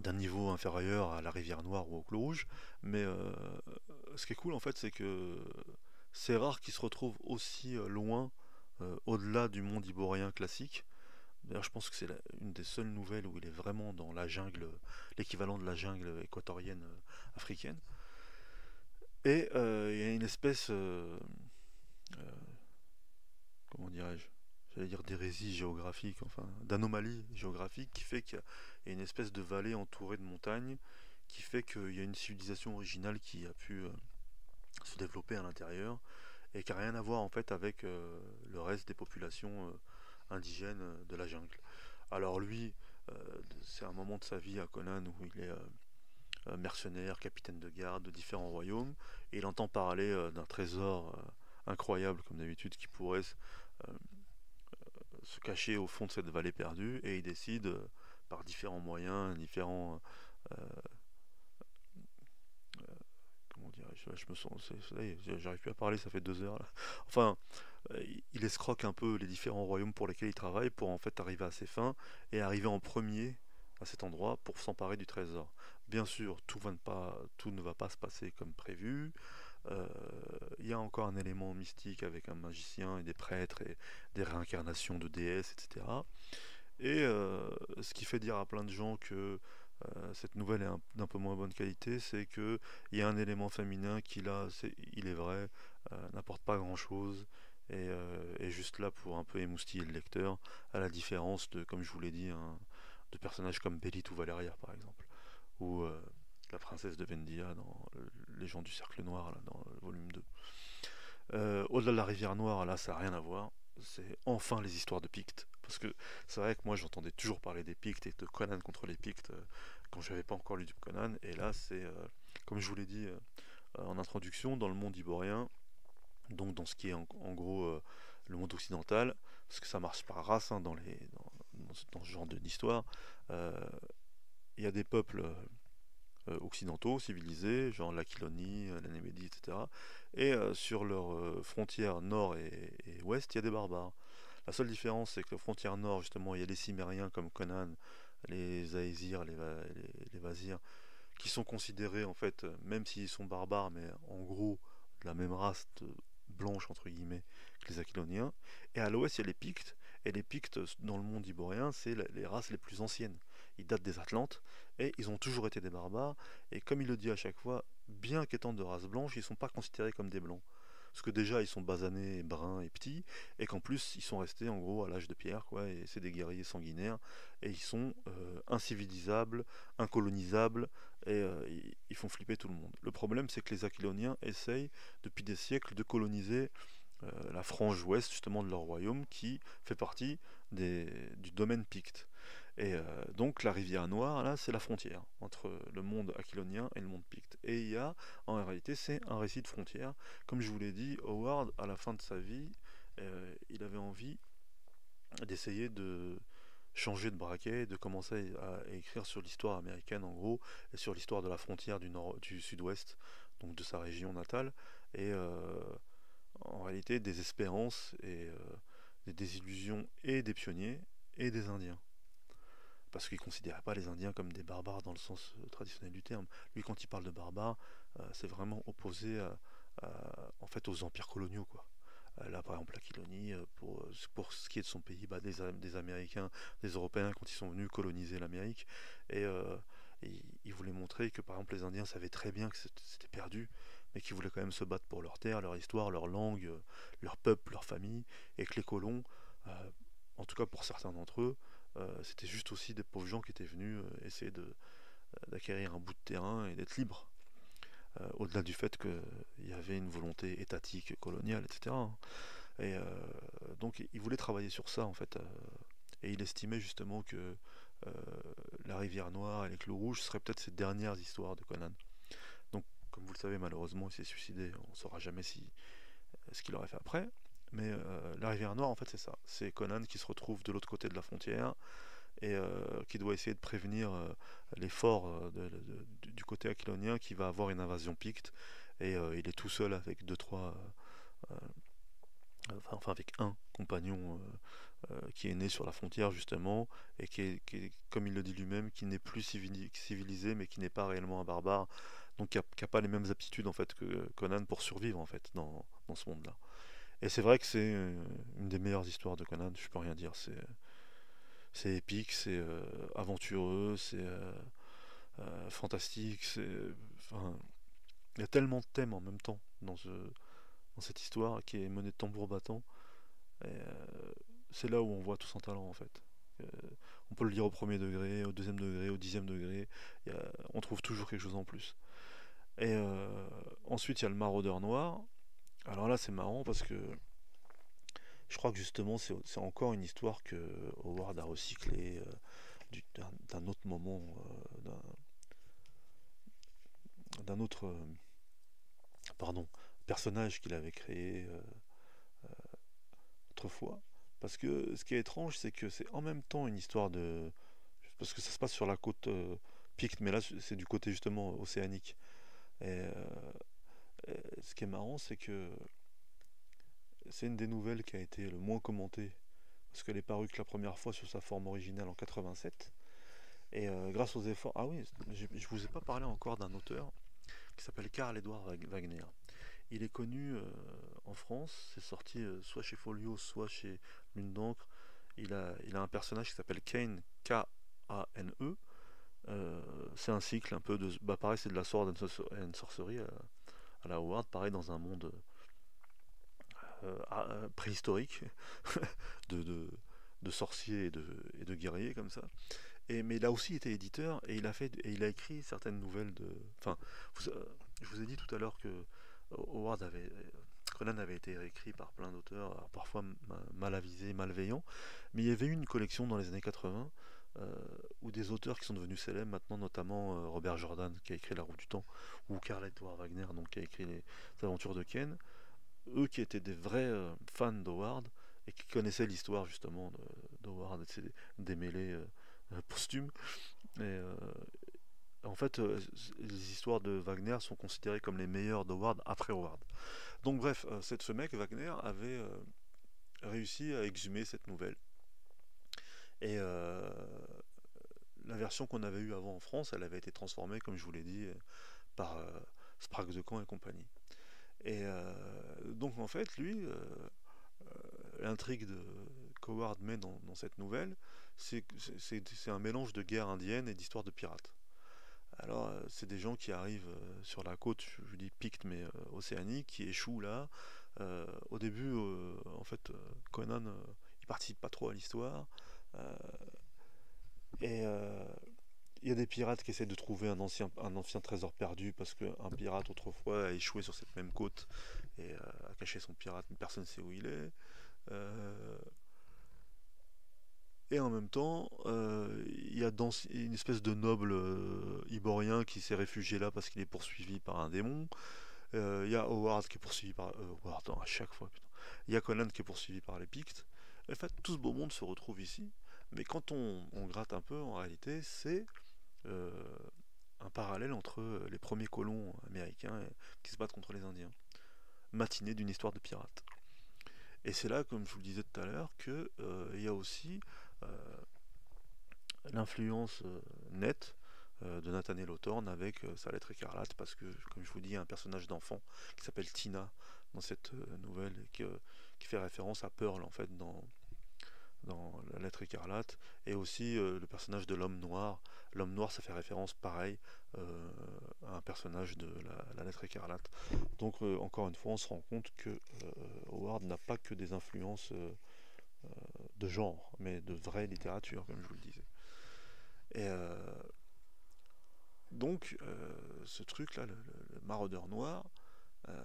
d'un niveau inférieur à la rivière Noire ou au Clos Rouge, mais ce qui est cool en fait, c'est que c'est rare qu'il se retrouve aussi loin, au-delà du monde ivoirien classique. D'ailleurs, je pense que c'est une des seules nouvelles où il est vraiment dans la jungle, l'équivalent de la jungle équatorienne africaine. Et il y a une espèce, euh, comment dirais-je, j'allais dire d'hérésie géographique, enfin d'anomalie géographique qui fait qu'il y a une espèce de vallée entourée de montagnes qui fait qu'il y a une civilisation originale qui a pu se développer à l'intérieur et qui n'a rien à voir en fait avec le reste des populations indigènes de la jungle. Alors lui, c'est un moment de sa vie à Conan où il est mercenaire, capitaine de garde de différents royaumes, et il entend parler d'un trésor incroyable comme d'habitude qui pourrait se cacher au fond de cette vallée perdue, et il décide par différents moyens, différents comment dirais-je, je me sens, ça y est, j'arrive plus à parler, ça fait 2 heures là. Enfin, il escroque un peu les différents royaumes pour lesquels il travaille pour en fait arriver à ses fins et arriver en premier à cet endroit pour s'emparer du trésor. Bien sûr, tout ne va pas se passer comme prévu. Euh, Il y a encore un élément mystique avec un magicien et des prêtres et des réincarnations de déesses, etc. Et ce qui fait dire à plein de gens que cette nouvelle est d'un peu moins bonne qualité, c'est que il y a un élément féminin qui là, il est vrai, n'apporte pas grand-chose et est juste là pour un peu émoustiller le lecteur, à la différence de, comme je vous l'ai dit, de personnages comme Belit ou Valeria par exemple, ou la princesse de Vendia dans Les gens du Cercle Noir, là, dans le volume 2. Au-delà de la rivière Noire, là, ça n'a rien à voir. C'est enfin les histoires de Pictes. Parce que c'est vrai que moi, j'entendais toujours parler des Pictes et de Conan contre les Pictes quand je n'avais pas encore lu du Conan. Et là, c'est, comme je vous l'ai dit en introduction, dans le monde ivoirien, donc dans ce qui est en gros le monde occidental, parce que ça marche par race hein, dans ce genre d'histoire. euh, Il y a des peuples occidentaux, civilisés, genre l'Aquilonie, la Némédie, etc. Et sur leurs frontières nord et ouest, il y a des barbares. La seule différence, c'est que les frontières nord, justement, il y a les Cimériens comme Conan, les Aesirs, les Vazirs, qui sont considérés, en fait, même s'ils sont barbares, mais en gros, de la même race blanche, entre guillemets, que les Aquiloniens. Et à l'ouest, il y a les Pictes. Et les Pictes, dans le monde ivoirien, c'est les races les plus anciennes. Ils datent des Atlantes, et ils ont toujours été des barbares. Et comme il le dit à chaque fois, bien qu'étant de race blanche, ils ne sont pas considérés comme des blancs. Parce que déjà, ils sont basanés, bruns et petits, et qu'en plus, ils sont restés en gros à l'âge de pierre, quoi, et c'est des guerriers sanguinaires, et ils sont incivilisables, incolonisables, et ils font flipper tout le monde. Le problème, c'est que les Aquiloniens essayent depuis des siècles de coloniser la frange ouest justement de leur royaume qui fait partie du domaine picte. Et donc la rivière Noire, là, c'est la frontière entre le monde aquilonien et le monde picte. Et il y a, en réalité, c'est un récit de frontière. Comme je vous l'ai dit, Howard, à la fin de sa vie, il avait envie d'essayer de changer de braquet, de commencer à écrire sur l'histoire américaine en gros, et sur l'histoire de la frontière du sud-ouest, donc de sa région natale, et en réalité des espérances et des désillusions et des pionniers et des Indiens. Parce qu'il ne considérait pas les Indiens comme des barbares dans le sens traditionnel du terme. Lui, quand il parle de barbares, c'est vraiment opposé en fait aux empires coloniaux, quoi. Là, par exemple, l'Aquilonie, pour ce qui est de son pays, bah, des Américains, des Européens, quand ils sont venus coloniser l'Amérique, et ils voulaient montrer que, par exemple, les Indiens savaient très bien que c'était perdu, mais qu'ils voulaient quand même se battre pour leur terre, leur histoire, leur langue, leur peuple, leur famille, et que les colons, euh, en tout cas pour certains d'entre eux, c'était juste aussi des pauvres gens qui étaient venus essayer d'acquérir un bout de terrain et d'être libres. Au-delà du fait qu'il y avait une volonté étatique, coloniale, etc. Hein. Et donc il voulait travailler sur ça en fait. Et il estimait justement que euh, la rivière Noire et les clous rouges seraient peut-être ces dernières histoires de Conan. Donc comme vous le savez malheureusement il s'est suicidé, on ne saura jamais ce qu'il aurait fait après. Mais la rivière Noire en fait c'est ça. C'est Conan qui se retrouve de l'autre côté de la frontière et qui doit essayer de prévenir les forts du côté aquilonien qui va avoir une invasion picte et il est tout seul avec deux trois enfin avec un compagnon qui est né sur la frontière justement, et comme il le dit lui-même, qui n'est plus civilisé, mais qui n'est pas réellement un barbare, donc qui a pas les mêmes aptitudes en fait que Conan pour survivre en fait dans ce monde-là. Et c'est vrai que c'est une des meilleures histoires de Conan, je peux rien dire, c'est épique, c'est aventureux, c'est fantastique, enfin, il y a tellement de thèmes en même temps dans cette histoire qui est menée de tambour battant. Et c'est là où on voit tout son talent en fait. Euh, on peut le lire au premier degré, au deuxième degré, au dixième degré. On trouve toujours quelque chose en plus. Et ensuite il y a le Maraudeur Noir. Alors là c'est marrant parce que je crois que justement c'est encore une histoire que Howard a recyclée d'un autre moment, d'un autre pardon, personnage qu'il avait créé autrefois. Parce que ce qui est étrange, c'est que c'est en même temps une histoire de... Parce que ça se passe sur la côte Picte, mais là c'est du côté justement océanique. Et ce qui est marrant, c'est que c'est une des nouvelles qui a été le moins commentée. Parce qu'elle est parue que la première fois sur sa forme originale en 87. Et grâce aux efforts... Ah oui, je vous ai pas parlé encore d'un auteur qui s'appelle Karl Edward Wagner. Il est connu en France, c'est sorti soit chez Folio, soit chez Lune d'encre. Il a un personnage qui s'appelle Kane, Kane. C'est un cycle un peu de. Bah pareil, c'est de la sword and sorcery à la Howard, pareil dans un monde préhistorique de, de, de sorciers et de guerriers comme ça. Mais il a aussi été éditeur et il a écrit certaines nouvelles de. Enfin, je vous ai dit tout à l'heure que Howard avait. Conan avait été écrit par plein d'auteurs, alors parfois mal avisés, malveillants, mais il y avait eu une collection dans les années 80 où des auteurs qui sont devenus célèbres maintenant, notamment Robert Jordan qui a écrit La Roue du Temps, ou Karl Edward Wagner donc, qui a écrit Les Aventures de Ken, eux qui étaient des vrais fans d'Howard et qui connaissaient l'histoire justement d'Howard et de ses démêlés posthumes. Et en fait, les histoires de Wagner sont considérées comme les meilleures d'Howard après Howard. Donc bref, ce mec, Wagner, avait réussi à exhumer cette nouvelle. Et la version qu'on avait eue avant en France, elle avait été transformée, comme je vous l'ai dit, par Sprague de Camp et compagnie. Et donc en fait, lui, l'intrigue qu'Howard met dans cette nouvelle, c'est un mélange de guerre indienne et d'histoire de pirates. Alors, c'est des gens qui arrivent sur la côte, je dis Picte, mais océanique, qui échouent là. Au début, en fait, Conan, il participe pas trop à l'histoire. Euh, et il y a des pirates qui essaient de trouver un ancien trésor perdu parce qu'un pirate autrefois a échoué sur cette même côte et a caché son pirate, mais personne ne sait où il est. Euh, Et en même temps, il y a une espèce de noble iborien qui s'est réfugié là parce qu'il est poursuivi par un démon. Il y a Howard qui est poursuivi par... Howard, non, à chaque fois, putain. Il y a Conan qui est poursuivi par les Pictes. En fait, tout ce beau monde se retrouve ici. Mais quand on gratte un peu, en réalité, c'est euh, un parallèle entre les premiers colons américains qui se battent contre les Indiens. Matinée d'une histoire de pirates. Et c'est là, comme je vous le disais tout à l'heure, qu'il y a aussi euh, l'influence nette de Nathaniel Hawthorne avec sa lettre écarlate, parce que, comme je vous dis, il y a un personnage d'enfant qui s'appelle Tina dans cette nouvelle, qui fait référence à Pearl, en fait, dans la lettre écarlate, et aussi le personnage de l'homme noir. L'homme noir, ça fait référence, pareil, à un personnage de la lettre écarlate. Donc, encore une fois, on se rend compte que Howard n'a pas que des influences de genre, mais de vraie littérature, comme je vous le disais. Et donc, ce truc-là, le Maraudeur Noir, euh,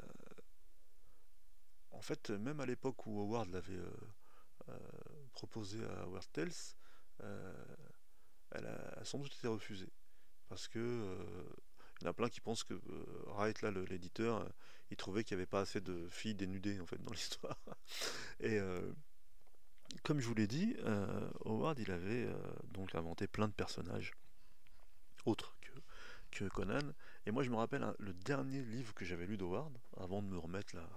en fait, même à l'époque où Howard l'avait euh, proposé à Howard Tales, euh, elle a sans doute été refusée. Parce que il y en a plein qui pensent que Wright, là, l'éditeur, il trouvait qu'il n'y avait pas assez de filles dénudées en fait dans l'histoire. Et comme je vous l'ai dit, Howard, il avait donc inventé plein de personnages autres que Conan. Et moi, je me rappelle le dernier livre que j'avais lu d'Howard, avant de me remettre là,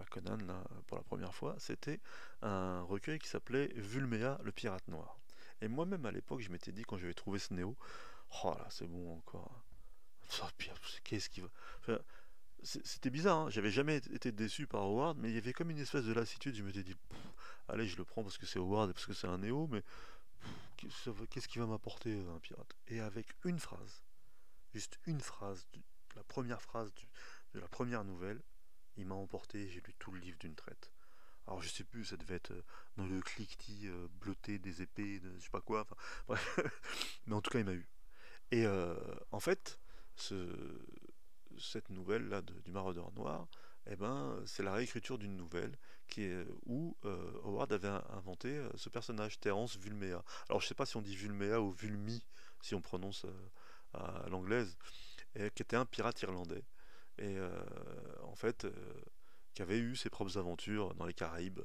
à Conan là, pour la première fois, c'était un recueil qui s'appelait Vulmea, le pirate noir. Et moi-même à l'époque, je m'étais dit quand j'avais trouvé ce néo, oh là, c'est bon encore. Oh, qu'est-ce qui va. Enfin, c'était bizarre, hein. J'avais jamais été déçu par Howard, mais il y avait comme une espèce de lassitude. Je m'étais dit, allez, je le prends parce que c'est Howard et parce que c'est un néo, mais qu'est-ce qui va m'apporter un pirate? Et avec une phrase, juste une phrase, la première phrase de la première nouvelle, il m'a emporté et j'ai lu tout le livre d'une traite. Alors je sais plus, ça devait être dans le cliquetis bleuté des épées, je sais pas quoi, enfin, bref. Mais en tout cas il m'a eu. Et en fait, ce, cette nouvelle là du Maraudeur Noir, eh ben, c'est la réécriture d'une nouvelle où Howard avait inventé ce personnage, Terence Vulmea. Alors je sais pas si on dit Vulmea ou Vulmi, si on prononce à l'anglaise, et qui était un pirate irlandais. Et en fait, qui avait eu ses propres aventures dans les Caraïbes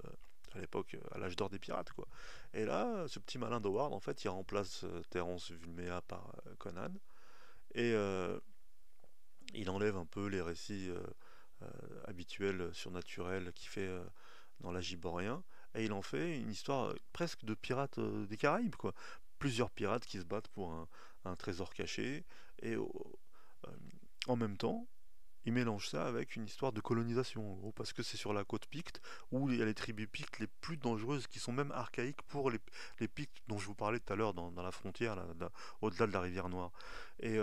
à l'époque, à l'âge d'or des pirates, quoi. Et là, ce petit malin d'Howard, en fait, il remplace Terence Vulmea par Conan, et il enlève un peu les récits habituels, surnaturels qu'il fait dans l'âge iborien, et il en fait une histoire presque de pirates des Caraïbes, quoi. Plusieurs pirates qui se battent pour un trésor caché, et euh, en même temps, il mélange ça avec une histoire de colonisation, en gros, parce que c'est sur la côte Picte où il y a les tribus Pictes les plus dangereuses, qui sont même archaïques pour les Pictes dont je vous parlais tout à l'heure dans la frontière, là, au-delà de la rivière Noire. Et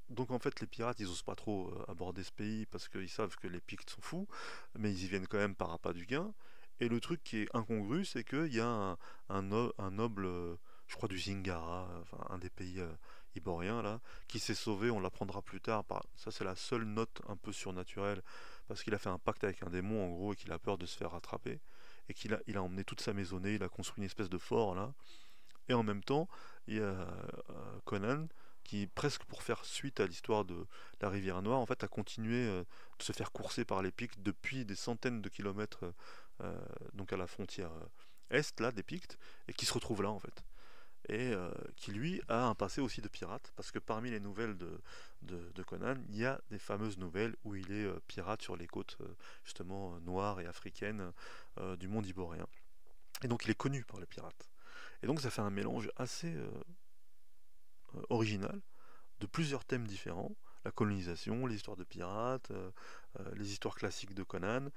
donc en fait, les pirates, ils osent pas trop aborder ce pays parce qu'ils savent que les Pictes sont fous, mais ils y viennent quand même par appât du gain. Et le truc qui est incongru, c'est qu'il y a un noble, je crois du Zingara, enfin un des pays iboriens là, qui s'est sauvé. On l'apprendra plus tard. Ça, c'est la seule note un peu surnaturelle parce qu'il a fait un pacte avec un démon en gros et qu'il a peur de se faire rattraper et il a emmené toute sa maisonnée. Il a construit une espèce de fort là. Et en même temps, il y a Conan qui, presque pour faire suite à l'histoire de la rivière Noire, en fait, a continué de se faire courser par les Pictes depuis des centaines de kilomètres, donc à la frontière est là des Pictes, et qui se retrouve là en fait. Et qui lui a un passé aussi de pirate, parce que parmi les nouvelles de Conan, il y a des fameuses nouvelles où il est pirate sur les côtes justement noires et africaines du monde iborien. Et donc il est connu par les pirates. Et donc ça fait un mélange assez original de plusieurs thèmes différents. La colonisation, les histoires de pirates, les histoires classiques de Conan.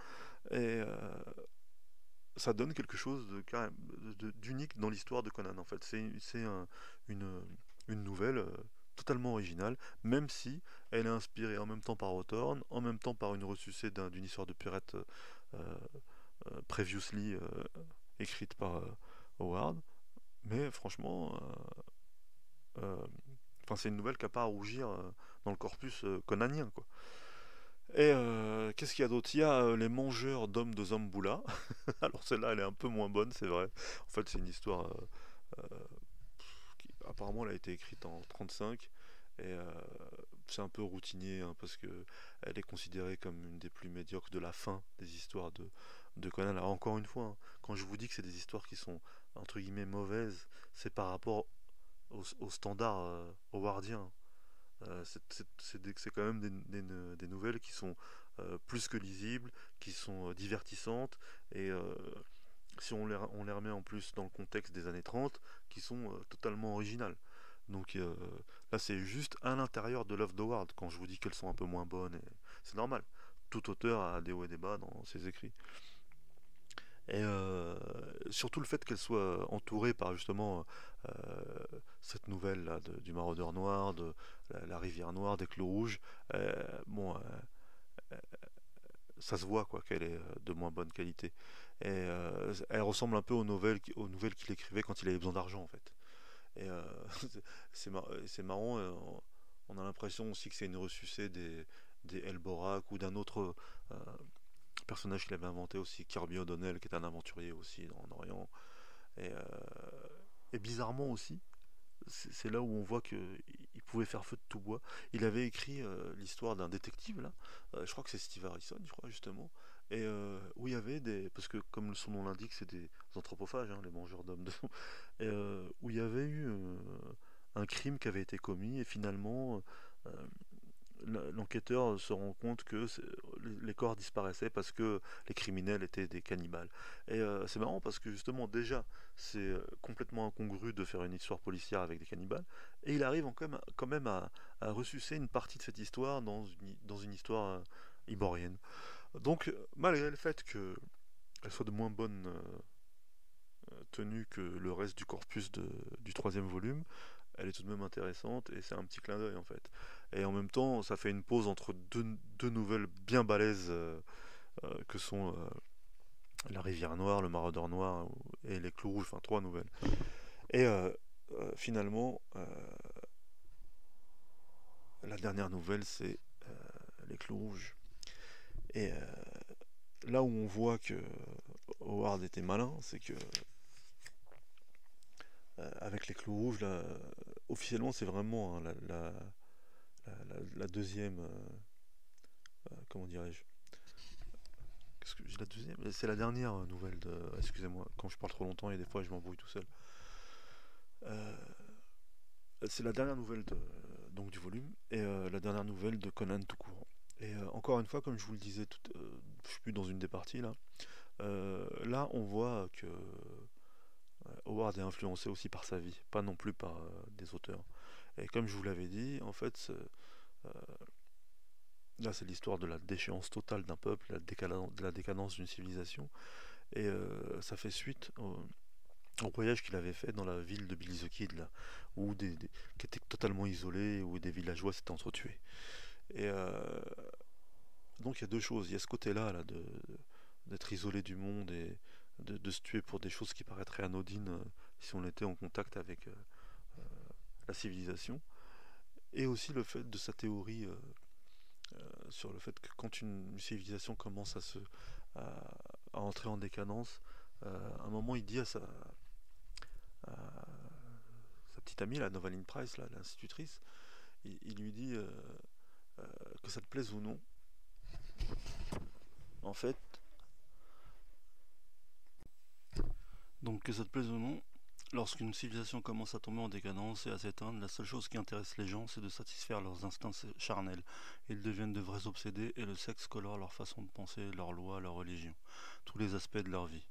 Et ça donne quelque chose d'unique dans l'histoire de Conan en fait. Une, une nouvelle totalement originale, même si elle est inspirée en même temps par Hawthorne, en même temps par une ressucée d'une histoire de pirate previously écrite par Howard. Mais franchement, c'est une nouvelle qui n'a pas à rougir dans le corpus conanien, quoi. Et qu'est-ce qu'il y a d'autre? Il y a les mangeurs d'hommes de Zamboula. Alors celle-là, elle est un peu moins bonne, c'est vrai. En fait, c'est une histoire qui, apparemment, elle a été écrite en 35 et c'est un peu routinier hein, parce que elle est considérée comme une des plus médiocres de la fin des histoires de Conan. Alors encore une fois, hein, quand je vous dis que c'est des histoires qui sont entre guillemets mauvaises, c'est par rapport au standard howardien. C'est quand même des nouvelles qui sont plus que lisibles, qui sont divertissantes, et si on les remet en plus dans le contexte des années 30, qui sont totalement originales. Donc là, c'est juste à l'intérieur de l'œuvre d'Howard, quand je vous dis qu'elles sont un peu moins bonnes, et c'est normal. Tout auteur a des hauts et des bas dans ses écrits. Et surtout le fait qu'elle soit entourée par justement euh, cette nouvelle là, du Maraudeur Noir, de la Rivière Noire, des Clos Rouges, bon, ça se voit quoi qu'elle est de moins bonne qualité. Et elle ressemble un peu aux nouvelles qu'il écrivait quand il avait besoin d'argent en fait. Et c'est marrant, on a l'impression aussi que c'est une ressucée des Elborak ou d'un autre personnage qu'il avait inventé aussi, Kirby O'Donnell, qui est un aventurier aussi en Orient. Et, et bizarrement aussi, c'est là où on voit qu'il pouvait faire feu de tout bois. Il avait écrit l'histoire d'un détective, là, je crois que c'est Steve Harrison, je crois justement, et où il y avait des... Parce que comme son nom l'indique, c'est des anthropophages, hein, les mangeurs d'hommes, et où il y avait eu un crime qui avait été commis, et finalement, l'enquêteur se rend compte que les corps disparaissaient parce que les criminels étaient des cannibales. Et c'est marrant parce que justement déjà c'est complètement incongru de faire une histoire policière avec des cannibales, et il arrive quand même à ressucer une partie de cette histoire dans une histoire ivoirienne. Donc malgré le fait qu'elle soit de moins bonne tenue que le reste du corpus du troisième volume, elle est tout de même intéressante et c'est un petit clin d'œil en fait. Et en même temps, ça fait une pause entre deux nouvelles bien balèzes que sont La Rivière Noire, Le Maraudeur Noir et Les Clous Rouges, enfin trois nouvelles. Et finalement, la dernière nouvelle, c'est Les Clous Rouges. Et là où on voit que Howard était malin, c'est que avec Les Clous Rouges, là, officiellement, c'est vraiment hein, la deuxième. Comment dirais-je? Qu'est-ce que j'ai la deuxième? C'est la dernière nouvelle de. Excusez-moi, quand je parle trop longtemps et des fois je m'embrouille tout seul. Euh, c'est la dernière nouvelle donc du volume et la dernière nouvelle de Conan tout court. Et encore une fois, comme je vous le disais, je suis plus dans une des parties là. Là, on voit que Howard est influencé aussi par sa vie, pas non plus par des auteurs. Et comme je vous l'avais dit, en fait, euh, là, c'est l'histoire de la déchéance totale d'un peuple, de la décadence d'une civilisation. Et ça fait suite au voyage qu'il avait fait dans la ville de Billy the Kid, là, qui était totalement isolée, où des villageois s'étaient entretués. Et donc il y a deux choses. Il y a ce côté-là, là, d'être isolé du monde et de se tuer pour des choses qui paraîtraient anodines si on était en contact avec la civilisation. Et aussi le fait de sa théorie sur le fait que quand une civilisation commence à, à entrer en décadence, à un moment il dit à sa petite amie, la Novaline Price, l'institutrice, il lui dit euh, que ça te plaise ou non, en fait, donc que ça te plaise ou non, lorsqu'une civilisation commence à tomber en décadence et à s'éteindre, la seule chose qui intéresse les gens, c'est de satisfaire leurs instincts charnels. Ils deviennent de vrais obsédés et le sexe colore leur façon de penser, leurs lois, leur religion, tous les aspects de leur vie.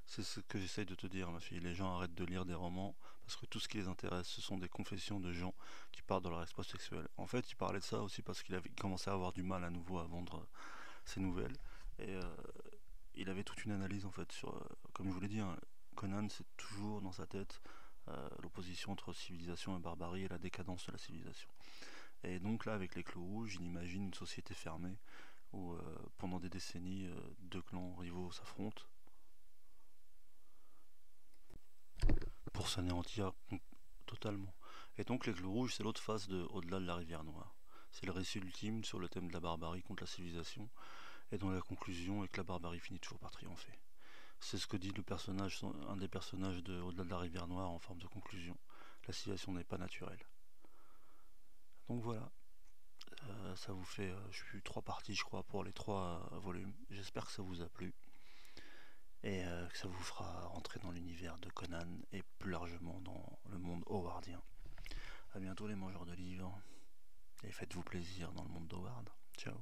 C'est ce que j'essaye de te dire, ma fille. Les gens arrêtent de lire des romans parce que tout ce qui les intéresse, ce sont des confessions de gens qui parlent de leur exploit sexuel. En fait, il parlait de ça aussi parce qu'il avait commencé à avoir du mal à nouveau à vendre ses nouvelles. Et il avait toute une analyse en fait sur, comme je vous l'ai dit, hein, Conan, c'est toujours dans sa tête l'opposition entre civilisation et barbarie et la décadence de la civilisation. Et donc là, avec les clous rouges, il imagine une société fermée où pendant des décennies, deux clans rivaux s'affrontent pour s'anéantir totalement. Et donc l'aigle rouge, c'est l'autre face de Au-delà de la rivière noire. C'est le récit ultime sur le thème de la barbarie contre la civilisation, et dont la conclusion est que la barbarie finit toujours par triompher. C'est ce que dit un des personnages de Au-delà de la rivière noire en forme de conclusion. La civilisation n'est pas naturelle. Donc voilà, ça vous fait, je suis trois parties je crois pour les trois volumes. J'espère que ça vous a plu et que ça vous fera rentrer dans l'univers de Conan et plus largement dans le monde howardien. A bientôt les mangeurs de livres et faites-vous plaisir dans le monde d'Howard. Ciao.